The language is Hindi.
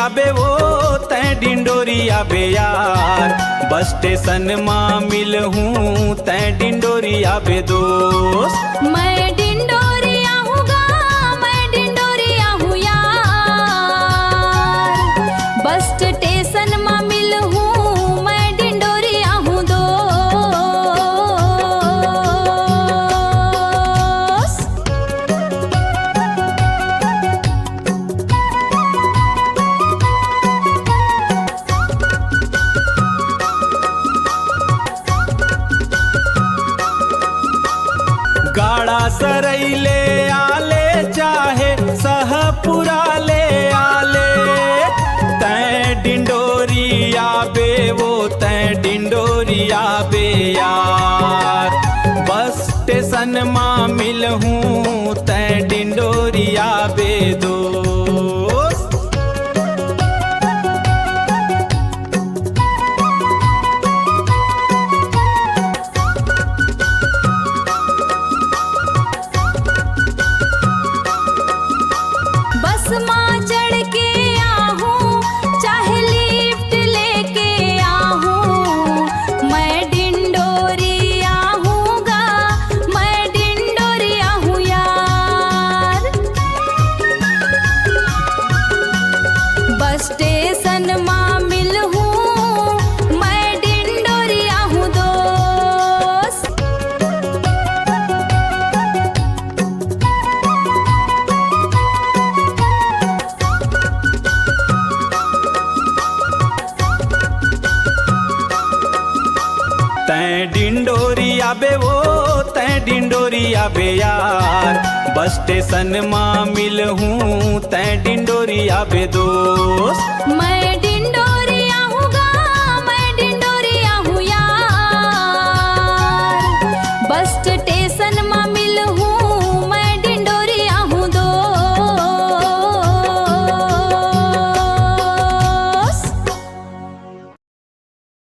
आबे वो तै डिंडोरी आबे यार, बस स्टेशन मां मिल हूँ तै डिंडोरी आबे दोस्त। मैं डिंडोरी आऊँगा, मैं डिंडोरी आऊँ यार, बस स्टेशन मां मिल हूँ मैं डिंडोरी आऊँ दोस्त। गाड़ा सरैले आले चाहे सहपुरा ले आले, तै डिंडोरी आबे वो तै डिंडोरी आबे यार, बस स्टेशन मां मिल हूँ तै डिंडोरी आबे दोस्त। बस मां चढ़ के आहूँ चाहे लिफ्ट लेके आहूँ, मैं डिंडोरी आहूँगा, मैं डिंडोरी आहूँ यार, बस स्टेशन मां मिल हूँ मैं डिंडोरी आहूँ दोस्त। तै डिंडोरी आबे वो तै डिंडोरी आबे यार, बस स्टेशन मां मिल हूँ तै डिंडोरी आबे दोस्त। मैं डिंडोरी आऊँगा, मैं डिंडोरी आहूँ यार, बस स्टेशन मां